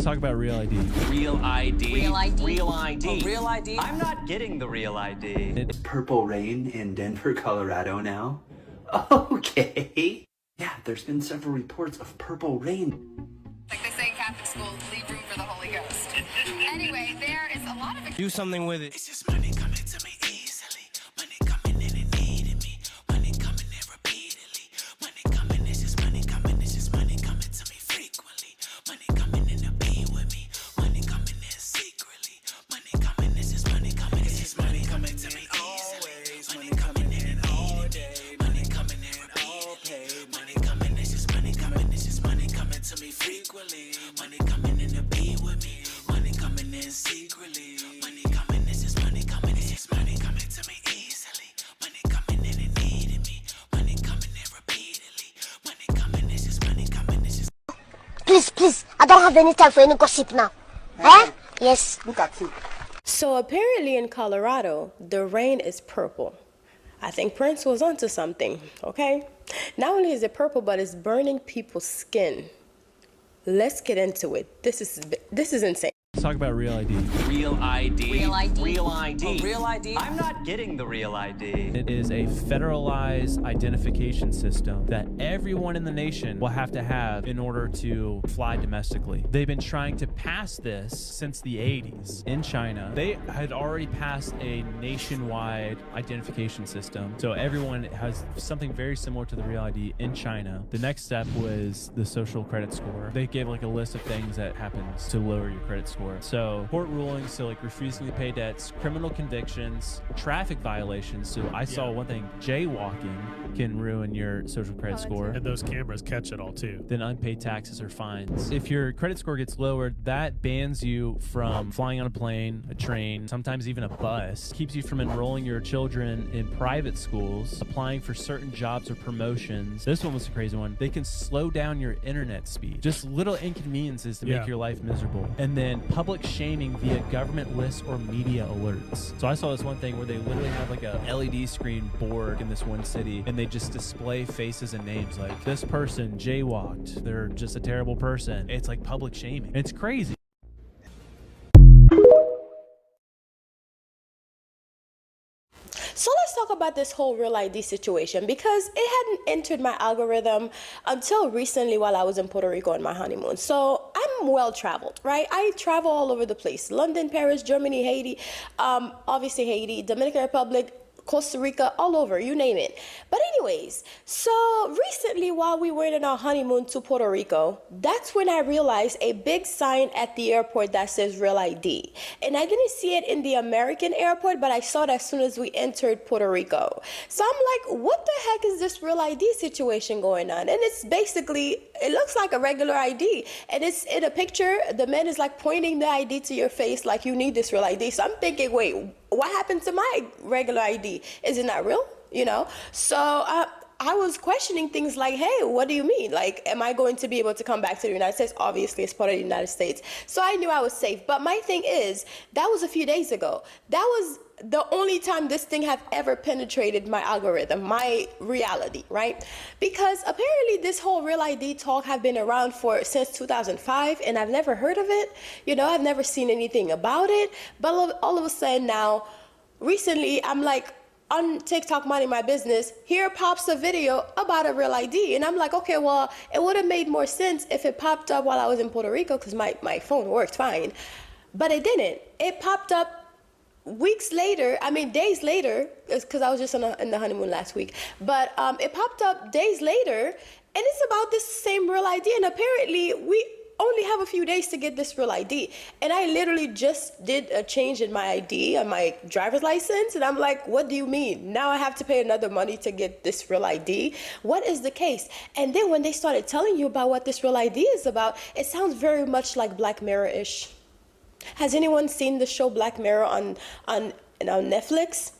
talk about real ID. Real ID. Real ID. Real ID. Oh, real ID? I'm not getting the real ID. Purple rain in Denver, Colorado now? Okay. Yeah, there's been several reports of purple rain. Like they say in Catholic school, leave room for the Holy Ghost. Anyway, there is a lot of... Do something with it. It's just money coming to me easily. Money coming in and needing me. Money coming in repeatedly. Money coming, it's just money coming. It's just money coming to me frequently. Money coming in to be with me. Money coming in secretly. Money coming, it's just money coming. It's just money coming to me easily. Money coming in and all day. Money coming in repeatedly. Money coming, it's just money coming. It's just money coming to me frequently. Money coming in to be with me. Money coming in secretly. Money coming, it's just money coming. It's just money coming to me easily. Money coming in and needing me. Money coming in repeatedly. Money coming, it's just money coming. It's just... Please, I don't have any time for any gossip now. Eh? Yes. Look at you. So apparently in Colorado, the rain is purple. I think Prince was onto something, okay? Not only is it purple, but it's burning people's skin. Let's get into it. This is insane. Let's talk about real ID. Real ID. Real ID? Real ID. Oh, real ID? I'm not getting the real ID. It is a federalized identification system that everyone in the nation will have to have in order to fly domestically. They've been trying to pass this since the 80s in China. They had already passed a nationwide identification system. So everyone has something very similar to the real ID in China. The next step was the social credit score. They gave like a list of things that happens to lower your credit score. So court rulings, so like refusing to pay debts, criminal convictions, traffic violations. So I saw one thing, jaywalking can ruin your social credit score. And those cameras catch it all too. Then unpaid taxes or fines. If your credit score gets lowered, that bans you from flying on a plane, a train, sometimes even a bus. Keeps you from enrolling your children in private schools, applying for certain jobs or promotions. This one was a crazy one. They can slow down your internet speed. Just little inconveniences to make your life miserable. And then public shaming via government lists or media alerts. So I saw this one thing where they literally have like a LED screen board in this one city, and they just display faces and names like, this person jaywalked, they're just a terrible person. It's like public shaming. It's crazy. So let's talk about this whole real ID situation, because it hadn't entered my algorithm until recently while I was in Puerto Rico on my honeymoon. So I'm well traveled, right? I travel all over the place. London, Paris, Germany, Haiti, obviously Haiti, Dominican Republic, Costa Rica, all over, you name it. But anyways, so recently while we were in our honeymoon to Puerto Rico, that's when I realized a big sign at the airport that says Real ID. And I didn't see it in the American airport, but I saw it as soon as we entered Puerto Rico. So I'm like, what the heck is this Real ID situation going on? And it's basically, it looks like a regular ID. And it's in a picture, the man is like pointing the ID to your face like you need this Real ID. So I'm thinking, wait, what happened to my regular ID? Is it not real? You know? So I was questioning things like, hey, what do you mean? Like, am I going to be able to come back to the United States? Obviously, it's part of the United States. So I knew I was safe. But my thing is, that was a few days ago. That was the only time this thing have ever penetrated my algorithm, my reality, right? Because apparently this whole Real ID talk have been around since 2005, and I've never heard of it. You know, I've never seen anything about it. But all of a sudden now, recently, I'm like on TikTok minding my business, here pops a video about a Real ID. And I'm like, okay, well, it would have made more sense if it popped up while I was in Puerto Rico, because my phone worked fine. But it didn't. It popped up weeks later, I mean days later, because I was just in the honeymoon last week, but it popped up days later, and it's about this same Real ID, and apparently we only have a few days to get this Real ID, and I literally just did a change in my ID on my driver's license, and I'm like, what do you mean? Now I have to pay another money to get this Real ID? What is the case? And then when they started telling you about what this Real ID is about, it sounds very much like Black Mirror-ish. Has anyone seen the show Black Mirror on Netflix?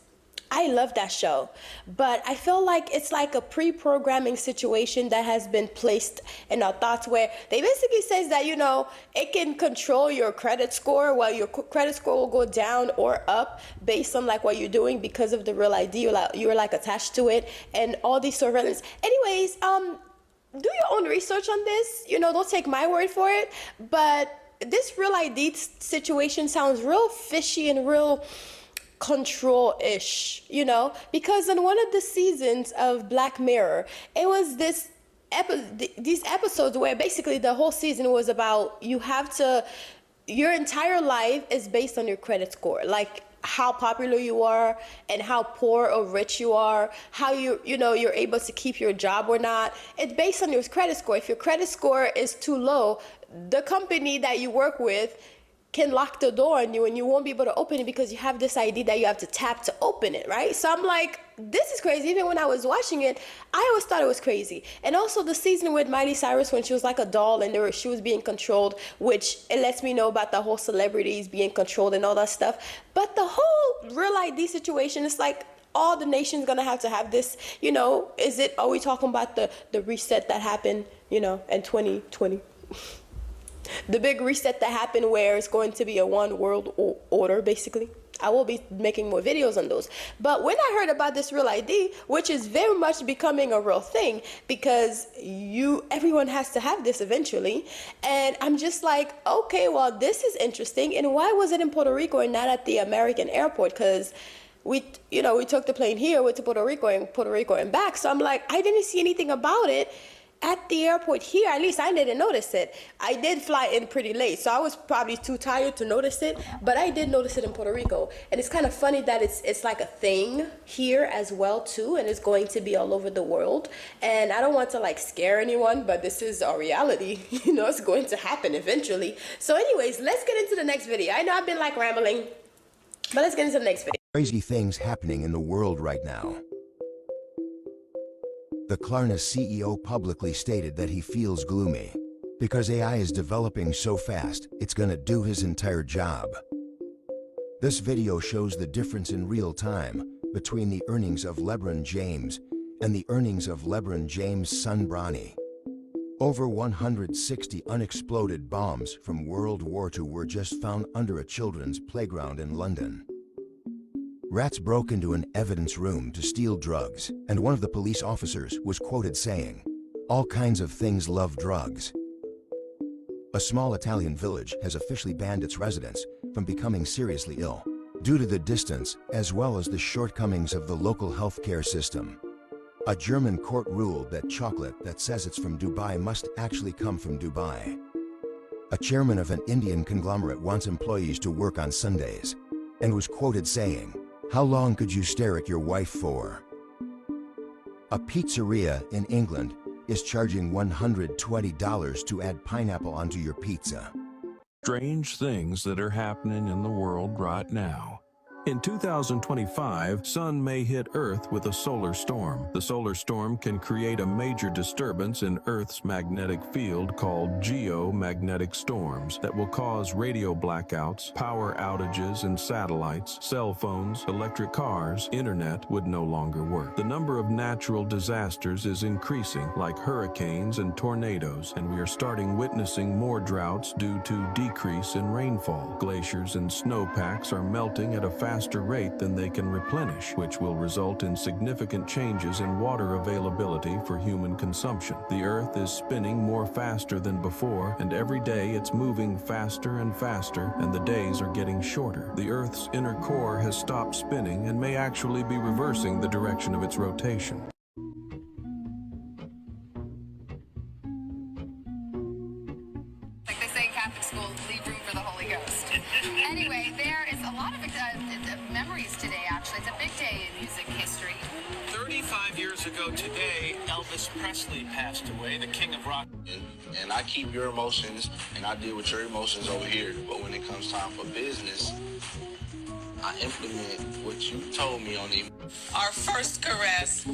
I love that show, but I feel like it's like a pre-programming situation that has been placed in our thoughts, where they basically says that, you know, it can control your credit score, while your credit score will go down or up based on like what you're doing because of the Real ID. You're like attached to it, and all these surveillance. Anyways, do your own research on this. You know, don't take my word for it, but this real ID situation sounds real fishy and real control-ish, you know, because in one of the seasons of Black Mirror, it was these episodes where basically the whole season was about your entire life is based on your credit score, like how popular you are and how poor or rich you are, how you're able to keep your job or not. It's based on your credit score. If your credit score is too low, the company that you work with can lock the door on you and you won't be able to open it because you have this ID that you have to tap to open it, right? So I'm like, this is crazy. Even when I was watching it, I always thought it was crazy. And also the season with Miley Cyrus when she was like a doll and she was being controlled, which it lets me know about the whole celebrities being controlled and all that stuff. But the whole real ID situation is like, all the nations gonna have to have this, you know, are we talking about the reset that happened, you know, in 2020? The big reset that happened where it's going to be a one world order, basically. I will be making more videos on those. But when I heard about this real ID, which is very much becoming a real thing because everyone has to have this eventually. And I'm just like, okay, well, this is interesting. And why was it in Puerto Rico and not at the American airport? Because we took the plane here, went to Puerto Rico and back. So I'm like, I didn't see anything about it at the airport here. At least I didn't notice it. I did fly in pretty late, so I was probably too tired to notice it, but I did notice it in Puerto Rico. And it's kind of funny that it's like a thing here as well too, and it's going to be all over the world. And I don't want to like scare anyone, but this is our reality. You know, it's going to happen eventually. So anyways, let's get into the next video. I know I've been like rambling, but let's get into the next video. Crazy things happening in the world right now. The Klarna CEO publicly stated that he feels gloomy because AI is developing so fast, it's gonna do his entire job. This video shows the difference in real time between the earnings of LeBron James and the earnings of LeBron James' son Bronny. Over 160 unexploded bombs from World War II were just found under a children's playground in London. Rats broke into an evidence room to steal drugs, and one of the police officers was quoted saying, "All kinds of things love drugs." A small Italian village has officially banned its residents from becoming seriously ill due to the distance as well as the shortcomings of the local healthcare system. A German court ruled that chocolate that says it's from Dubai must actually come from Dubai. A chairman of an Indian conglomerate wants employees to work on Sundays and was quoted saying, "How long could you stare at your wife for?" A pizzeria in England is charging $120 to add pineapple onto your pizza. Strange things that are happening in the world right now. In 2025, Sun may hit Earth with a solar storm. The solar storm can create a major disturbance in Earth's magnetic field called geomagnetic storms that will cause radio blackouts, power outages in satellites, cell phones, electric cars, internet would no longer work. The number of natural disasters is increasing, like hurricanes and tornadoes, and we are witnessing more droughts due to decrease in rainfall. Glaciers and snowpacks are melting at a faster rate than they can replenish, which will result in significant changes in water availability for human consumption. The Earth is spinning more faster than before, and every day it's moving faster and faster, and the days are getting shorter. The Earth's inner core has stopped spinning and may actually be reversing the direction of its rotation. Like they say in Catholic school, leave room for the Holy Ghost. Anyway, there is a lot of memories today, actually. It's a big day in music history. 35 years ago today, Elvis Presley passed away, the king of rock. And I keep your emotions, and I deal with your emotions over here. But when it comes time for business, I implement what you told me on the... Our first caress.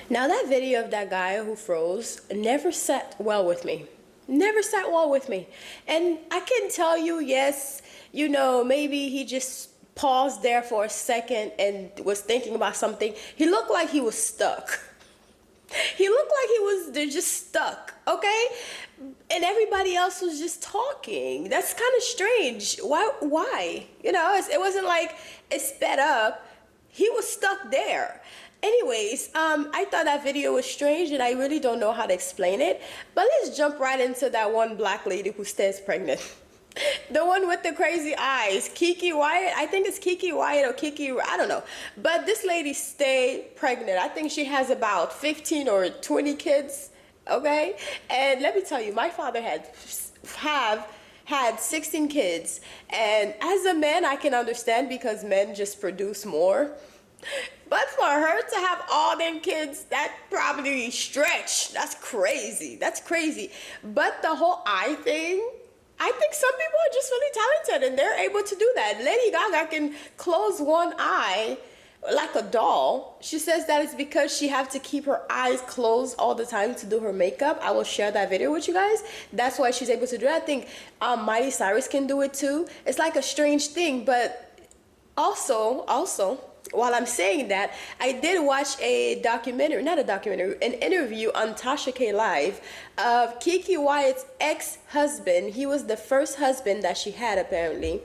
Now that video of that guy who froze never sat well with me. Never sat well with me. And I can tell you, yes, you know, maybe he just paused there for a second and was thinking about something. He looked like he was stuck. He looked like he was just stuck, okay? And everybody else was just talking. That's kind of strange. Why? You know, it wasn't like it sped up. He was stuck there. Anyways, I thought that video was strange and I really don't know how to explain it. But let's jump right into that one black lady who stays pregnant. The one with the crazy eyes, Kiki Wyatt. I think it's Kiki Wyatt or Kiki, I don't know. But this lady stayed pregnant. I think she has about 15 or 20 kids, okay? And let me tell you, my father had 16 kids. And as a man, I can understand because men just produce more. But for her to have all them kids, that probably stretch. That's crazy. That's crazy. But the whole eye thing, I think some people are just really talented and they're able to do that. Lady Gaga can close one eye like a doll. She says that it's because she has to keep her eyes closed all the time to do her makeup. I will share that video with you guys. That's why she's able to do it. I think Miley Cyrus can do it too. It's like a strange thing, but also, while I'm saying that, I did watch a documentary, not a documentary, an interview on Tasha K Live of Kiki Wyatt's ex-husband. He was the first husband that she had apparently,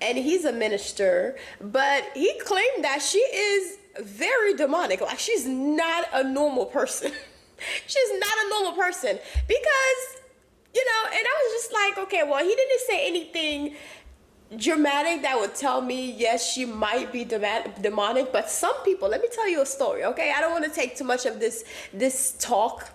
and he's a minister, but he claimed that she is very demonic. Like she's not a normal person. She's not a normal person because, you know, and I was just like, okay, well, he didn't say anything dramatic that would tell me yes she might be demonic, but some people, let me tell you a story, okay? I don't want to take too much of this talk,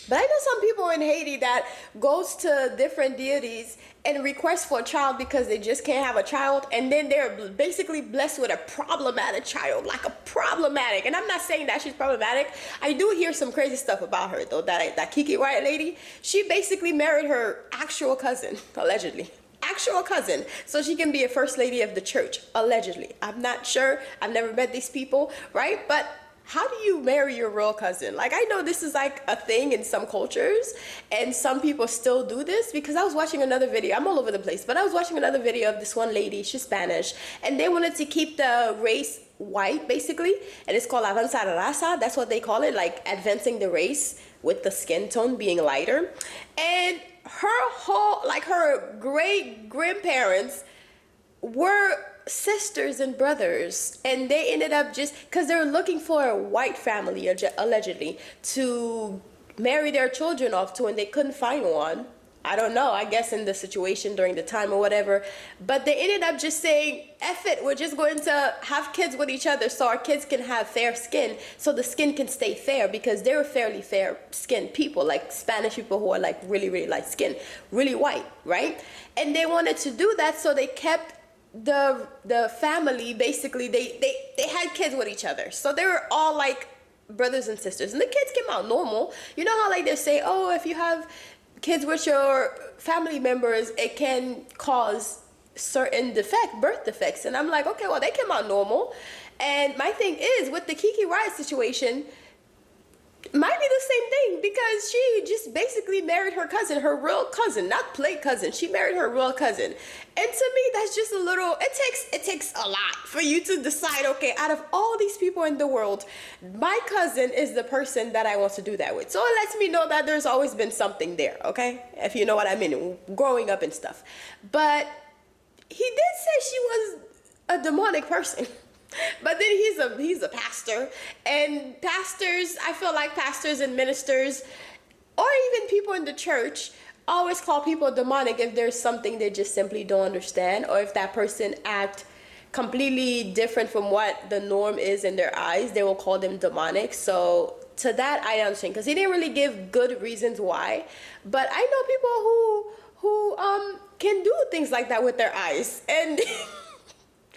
but I know some people in Haiti that goes to different deities and request for a child because they just can't have a child, and then they're basically blessed with a problematic child, like a problematic. And I'm not saying that she's problematic. I do hear some crazy stuff about her though. That Kiki Wyatt lady, she basically married her actual cousin, allegedly. Actual cousin, so she can be a first lady of the church, allegedly. I'm not sure. I've never met these people, right? But how do you marry your real cousin? Like, I know this is like a thing in some cultures, and some people still do this, because I was watching another video. I'm all over the place, but I was watching another video of this one lady. She's Spanish, and they wanted to keep the race white, basically, and it's called avanzar raza. That's what they call it, like advancing the race with the skin tone being lighter. And her whole, like her great grandparents were sisters and brothers, and they ended up just because they were looking for a white family allegedly to marry their children off to, and they couldn't find one. I don't know, I guess in the situation during the time or whatever, but they ended up just saying, F it, we're just going to have kids with each other so our kids can have fair skin, so the skin can stay fair, because they were fairly fair skinned people, like Spanish people who are like really, really light skin, really white, right? And they wanted to do that, so they kept the family, basically, they had kids with each other. So they were all like brothers and sisters, and the kids came out normal. You know how like they say, oh, if you have kids with your family members, it can cause certain birth defects. And I'm like, okay, well, they came out normal. And my thing is, with the Kiki Wyatt situation, might be the same thing, because she just basically married her cousin, her real cousin, not play cousin. She married her real cousin. And to me, that's just a little, it takes a lot for you to decide, okay, out of all these people in the world, my cousin is the person that I want to do that with. So it lets me know that there's always been something there, okay? If you know what I mean, growing up and stuff. But he did say she was a demonic person. But then he's a pastor, and pastors, I feel like pastors and ministers, or even people in the church, always call people demonic if there's something they just simply don't understand, or if that person act completely different from what the norm is in their eyes, they will call them demonic. So to that I understand, because he didn't really give good reasons why. But I know people who can do things like that with their eyes, and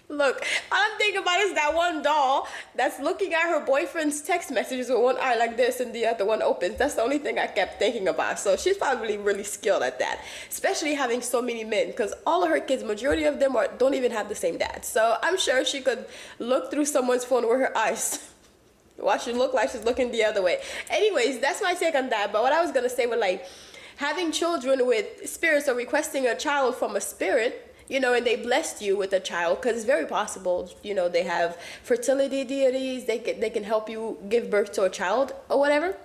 look, all I'm thinking about is that one doll that's looking at her boyfriend's text messages with one eye like this and the other one opens. That's the only thing I kept thinking about. So she's probably really skilled at that, especially having so many men, because all of her kids, majority of them don't even have the same dad. So I'm sure she could look through someone's phone with her eyes. Why she look like she's looking the other way. Anyways, that's my take on that. But what I was going to say was, like, having children with spirits, or requesting a child from a spirit, you know, and they blessed you with a child, because it's very possible, you know, they have fertility deities, they can help you give birth to a child or whatever.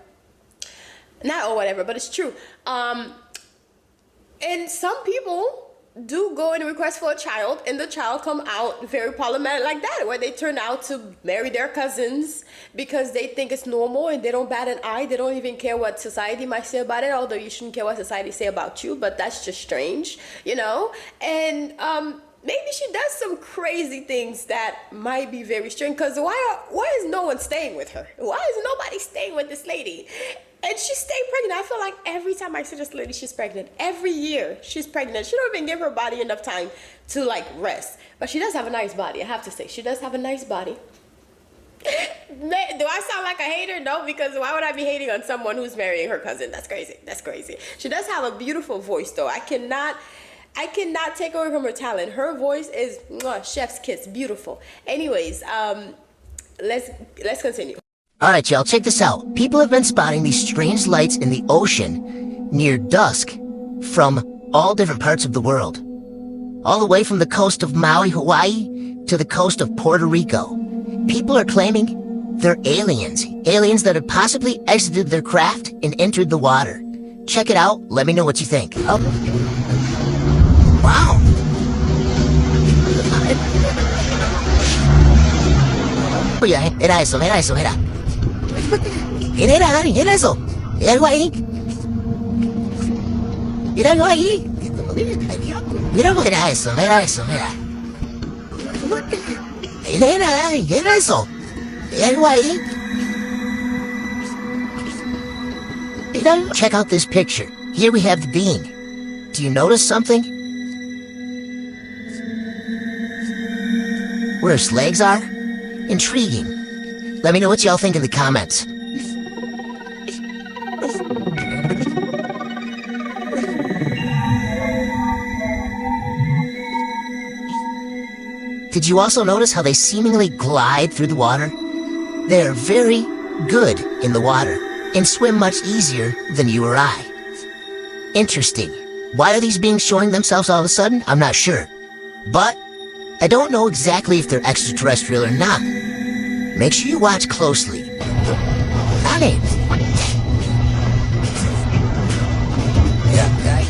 Not or whatever, but it's true. And some people do go and request for a child, and the child come out very problematic like that, where they turn out to marry their cousins because they think it's normal and they don't bat an eye. They don't even care what society might say about it, although you shouldn't care what society say about you, but that's just strange, you know? And maybe she does some crazy things that might be very strange, because why is no one staying with her? Why is nobody staying with this lady? And she stayed pregnant. I feel like every time I see this lady, she's pregnant. Every year, she's pregnant. She don't even give her body enough time to, like, rest. But she does have a nice body, I have to say. She does have a nice body. Do I sound like a hater? No, because why would I be hating on someone who's marrying her cousin? That's crazy. That's crazy. She does have a beautiful voice, though. I cannot take away from her talent. Her voice is chef's kiss, beautiful. Anyways, let's continue. Alright, y'all, check this out. People have been spotting these strange lights in the ocean near dusk from all different parts of the world. All the way from the coast of Maui, Hawaii, to the coast of Puerto Rico. People are claiming they're aliens. Aliens that have possibly exited their craft and entered the water. Check it out. Let me know what you think. Oh. Wow. Mira eso, mira eso, mira. Mira, Dani, mira eso. Mira algo ahí. Mira algo ahí. Mira eso, mira eso, mira. Mira, Dani, mira eso. Mira algo ahí. Check out this picture. Here we have the being. Do you notice something? Where his legs are? Intriguing. Let me know what y'all think in the comments. Did you also notice how they seemingly glide through the water? They're very good in the water and swim much easier than you or I. Interesting. Why are these beings showing themselves all of a sudden? I'm not sure. But I don't know exactly if they're extraterrestrial or not. Make sure you watch closely. Dale.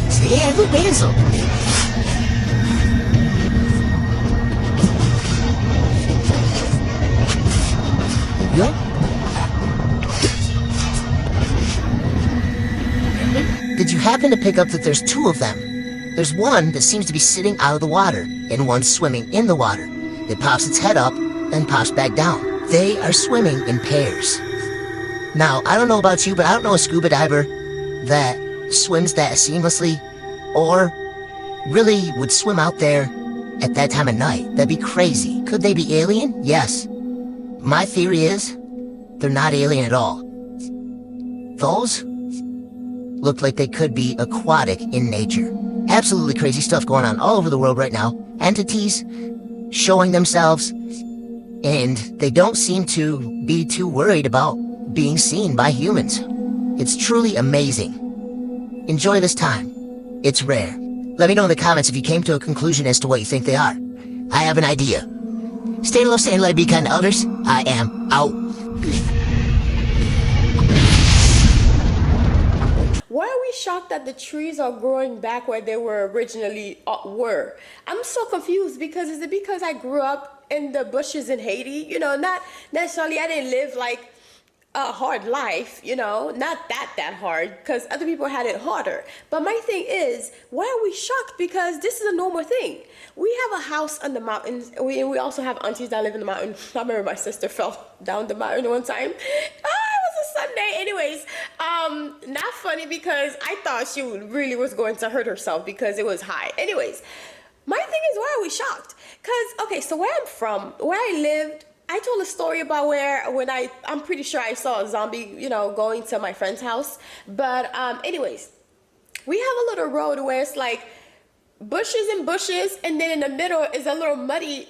Sí, algo pienso. ¿Yo? Did you happen to pick up that there's two of them? There's one that seems to be sitting out of the water, and one swimming in the water. It pops its head up, then pops back down. They are swimming in pairs. Now, I don't know about you, but I don't know a scuba diver that swims that seamlessly, or really would swim out there at that time of night. That'd be crazy. Could they be alien? Yes. My theory is, they're not alien at all. Those look like they could be aquatic in nature. Absolutely crazy stuff going on all over the world right now. Entities showing themselves, and they don't seem to be too worried about being seen by humans. It's truly amazing. Enjoy this time. It's rare. Let me know in the comments if you came to a conclusion as to what you think they are. I have an idea. Stay low, stay light, be kind to others. I am out. Why are we shocked that the trees are growing back where they were originally were? I'm so confused, because is it because I grew up in the bushes in Haiti? You know, not necessarily, I didn't live like a hard life, you know, not that hard, because other people had it harder. But my thing is, why are we shocked? Because this is a normal thing. We have a house on the mountains. We also have aunties that live in the mountain. I remember my sister fell down the mountain one time. Sunday. Anyways, not funny, because I thought she really was going to hurt herself because it was high. Anyways, my thing is, why are we shocked? Because, okay, so where I'm from, where I lived, I told a story about I'm pretty sure I saw a zombie, you know, going to my friend's house. But anyways, we have a little road where it's like bushes and bushes, and then in the middle is a little muddy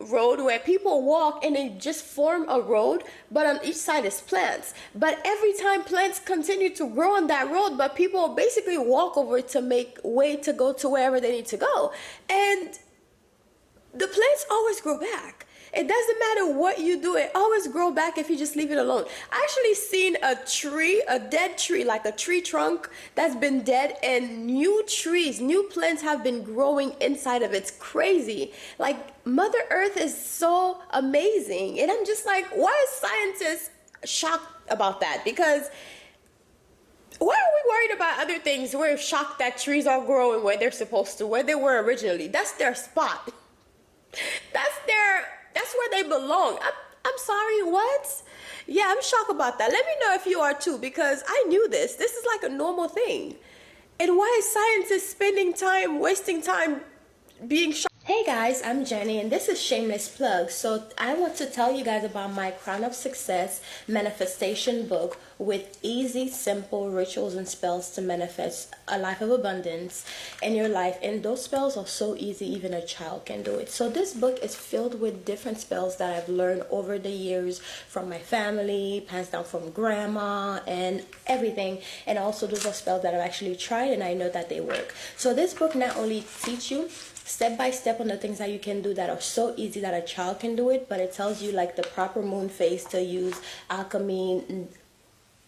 road where people walk, and they just form a road, but on each side is plants. But every time plants continue to grow on that road, but people basically walk over it to make way to go to wherever they need to go. And the plants always grow back. It doesn't matter what you do, it always grow back if you just leave it alone. I actually seen a tree, a dead tree, like a tree trunk that's been dead, and new trees, new plants have been growing inside of it. It's crazy. Like, Mother Earth is so amazing. And I'm just like, why is scientists shocked about that? Because why are we worried about other things? We're shocked that trees are growing where they're supposed to, where they were originally. That's their spot. That's where they belong. I'm sorry, what? Yeah, I'm shocked about that. Let me know if you are too, because I knew this. This is like a normal thing. And why is scientists spending time, wasting time being shocked? Hey guys, I'm Jenny and this is Shameless Plug. So I want to tell you guys about my Crown of Success manifestation book with easy, simple rituals and spells to manifest a life of abundance in your life. And those spells are so easy, even a child can do it. So this book is filled with different spells that I've learned over the years from my family, passed down from grandma and everything. And also those are spells that I've actually tried and I know that they work. So this book not only teach you step by step on the things that you can do that are so easy that a child can do it, but it tells you like the proper moon phase to use, alchemy,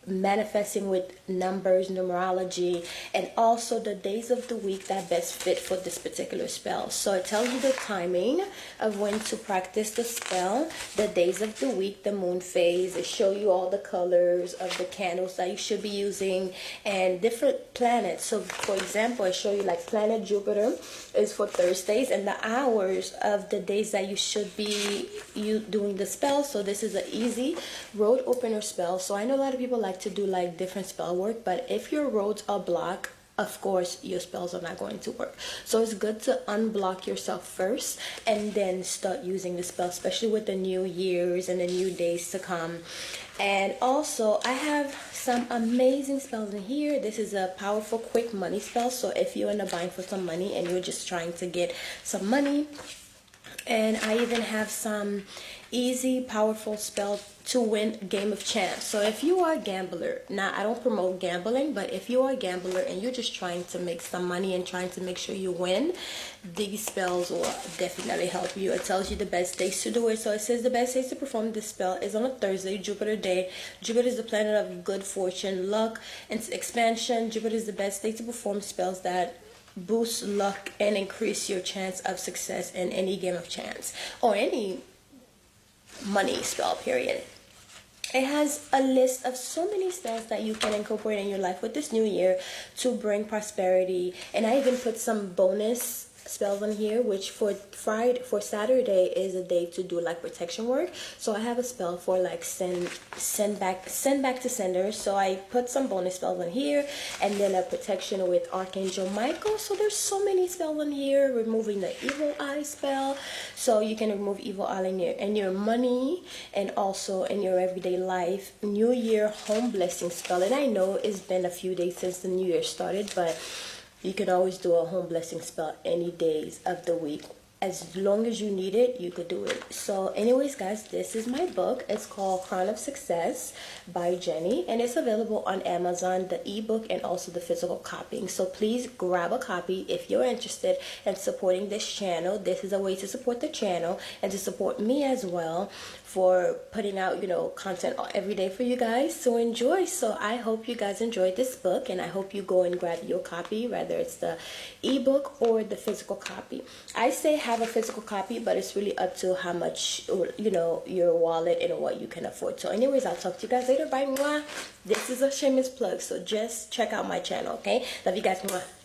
manifesting with numbers, numerology, and also the days of the week that best fit for this particular spell. So it tells you the timing of when to practice the spell, the days of the week, the moon phase. It shows you all the colors of the candles that you should be using and different planets. So for example, it shows you like planet Jupiter is for Thursdays and the hours of the days that you should be doing the spell. So this is an easy road opener spell. So I know a lot of people like to do like different spell work, but if your roads are blocked, of course your spells are not going to work. So it's good to unblock yourself first and then start using the spell, especially with the new years and the new days to come. And also I have some amazing spells in here. This is a powerful quick money spell. So if you're in a bind for some money and you're just trying to get some money, and I even have some easy powerful spell to win game of chance. So if you are a gambler, now I don't promote gambling, but if you are a gambler and you're just trying to make some money and trying to make sure you win, these spells will definitely help you. It tells you the best days to do it. So it says the best days to perform this spell is on a Thursday, Jupiter day. Jupiter is the planet of good fortune, luck, and expansion. Jupiter is the best day to perform spells that boost luck and increase your chance of success in any game of chance or any money spell, period. It has a list of so many spells that you can incorporate in your life with this new year to bring prosperity. And I even put some bonus spells on here, which for Saturday is a day to do like protection work. So I have a spell for like send back to senders. So I put some bonus spells on here, and then a protection with Archangel Michael. So there's so many spells on here. Removing the evil eye spell, so you can remove evil eye in your money and also in your everyday life. New Year home blessing spell, and I know it's been a few days since the new year started, but you can always do a home blessing spell any days of the week. As long as you need it, you could do it. So anyways, guys, this is my book. It's called Crown of Success by Jenny, and it's available on Amazon, the ebook and also the physical copying. So please grab a copy if you're interested in supporting this channel. This is a way to support the channel and to support me as well for putting out, you know, content every day for you guys to enjoy. So I hope you guys enjoyed this book, and I hope you go and grab your copy, whether it's the ebook or the physical copy. I say have a physical copy, but it's really up to how much, you know, your wallet and what you can afford. So anyways, I'll talk to you guys later. Bye. Mwah. This is a shameless plug, so just check out my channel, okay? Love you guys. Mwah.